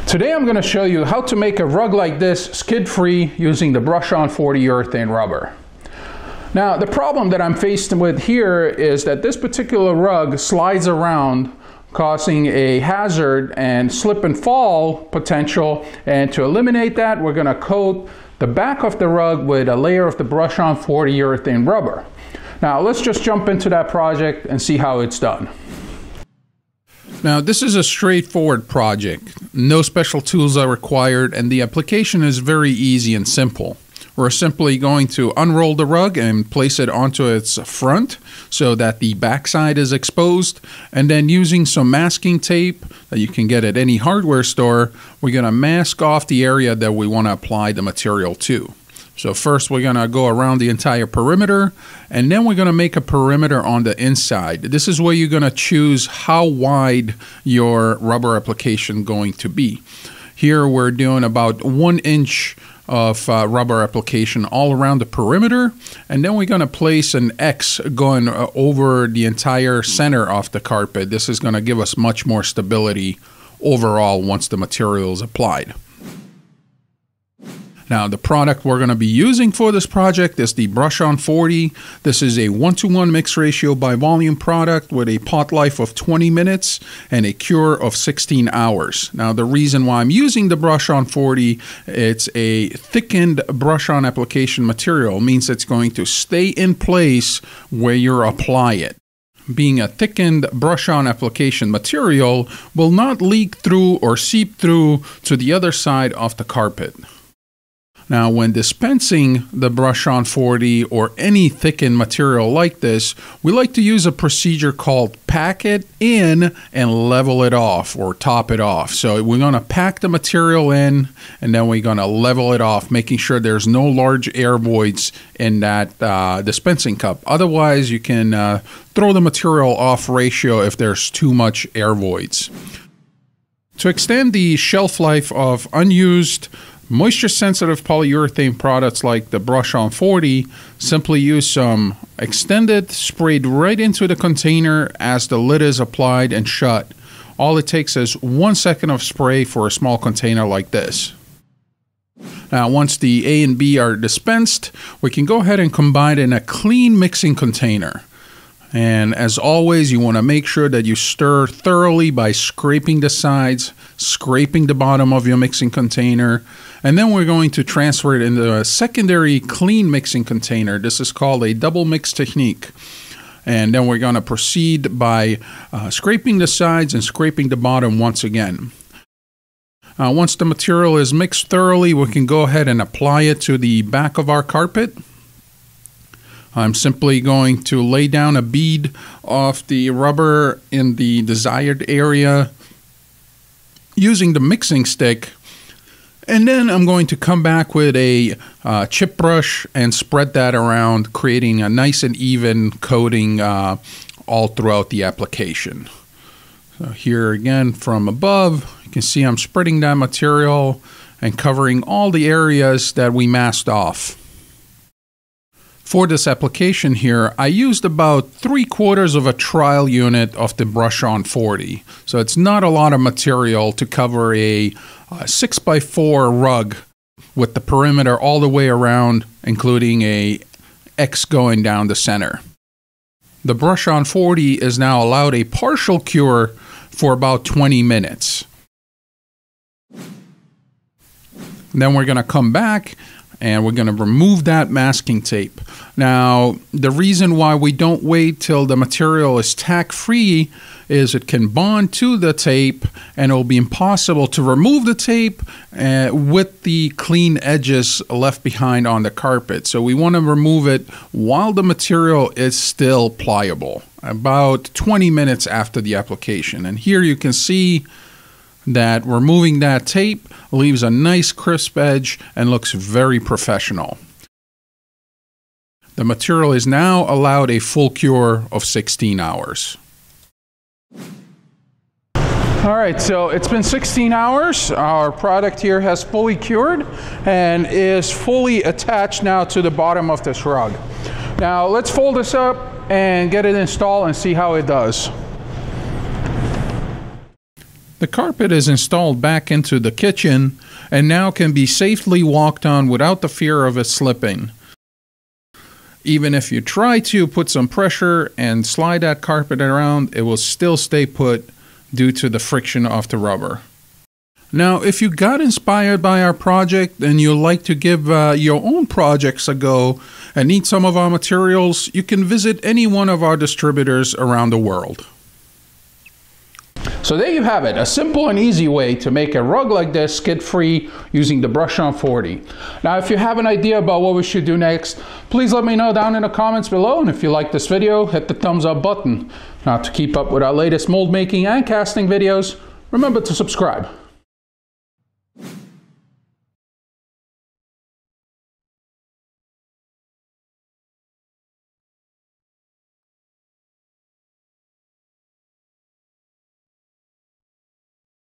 Today I'm going to show you how to make a rug like this skid-free using the brush-on 40 urethane rubber. Now the problem that I'm faced with here is that this particular rug slides around, causing a hazard and slip and fall potential, and to eliminate that we're going to coat the back of the rug with a layer of the brush-on 40 urethane rubber. Now let's just jump into that project and see how it's done. Now this is a straightforward project. No special tools are required and the application is very easy and simple. We're simply going to unroll the rug and place it onto its front so that the backside is exposed, and then using some masking tape that you can get at any hardware store, we're going to mask off the area that we want to apply the material to. So first we're going to go around the entire perimeter, and then we're going to make a perimeter on the inside. This is where you're going to choose how wide your rubber application going to be. Here we're doing about 1 inch of rubber application all around the perimeter, and then we're going to place an X going over the entire center of the carpet. This is going to give us much more stability overall once the material is applied. Now the product we're going to be using for this project is the brush-on 40. This is a 1:1 mix ratio by volume product with a pot life of 20 minutes and a cure of 16 hours. Now the reason why I'm using the brush-on 40, it's a thickened brush-on application material. It means it's going to stay in place where you apply it. Being a thickened brush-on application material will not leak through or seep through to the other side of the carpet. Now, when dispensing the brush-on 40 or any thickened material like this, we like to use a procedure called pack it in and level it off or top it off. So we're going to pack the material in and then we're going to level it off, making sure there's no large air voids in that dispensing cup. Otherwise, you can throw the material off ratio if there's too much air voids. To extend the shelf life of unused moisture-sensitive polyurethane products like the brush-on 40, simply use some extended, sprayed right into the container as the lid is applied and shut. All it takes is 1 second of spray for a small container like this. Now once the A and B are dispensed, we can go ahead and combine in a clean mixing container. And as always, you want to make sure that you stir thoroughly by scraping the sides, scraping the bottom of your mixing container, and then we're going to transfer it into a secondary clean mixing container. This is called a double mix technique. And then we're going to proceed by scraping the sides and scraping the bottom once again. Once the material is mixed thoroughly, we can go ahead and apply it to the back of our carpet. I'm simply going to lay down a bead of the rubber in the desired area using the mixing stick, and then I'm going to come back with a chip brush and spread that around, creating a nice and even coating all throughout the application. So here again from above, you can see I'm spreading that material and covering all the areas that we masked off. For this application here, I used about 3/4 of a trial unit of the brush-on 40. So it's not a lot of material to cover a 6x4 rug with the perimeter all the way around, including a X going down the center. The brush-on 40 is now allowed a partial cure for about 20 minutes. Then we're going to come back and we're going to remove that masking tape. Now, the reason why we don't wait till the material is tack-free is it can bond to the tape and it will be impossible to remove the tape with the clean edges left behind on the carpet. So we want to remove it while the material is still pliable, about 20 minutes after the application. And here you can see that removing that tape leaves a nice crisp edge and looks very professional. The material is now allowed a full cure of 16 hours. All right, so it's been 16 hours. Our product here has fully cured and is fully attached now to the bottom of this rug. Now let's fold this up and get it installed and see how it does. The carpet is installed back into the kitchen and now can be safely walked on without the fear of it slipping. Even if you try to put some pressure and slide that carpet around, it will still stay put due to the friction of the rubber. Now, if you got inspired by our project and you'd like to give your own projects a go and need some of our materials, you can visit any one of our distributors around the world. So there you have it, a simple and easy way to make a rug like this skid-free using the Brush-On 40. Now, if you have an idea about what we should do next, please let me know down in the comments below, and if you like this video, hit the thumbs up button. Now, to keep up with our latest mold making and casting videos, remember to subscribe.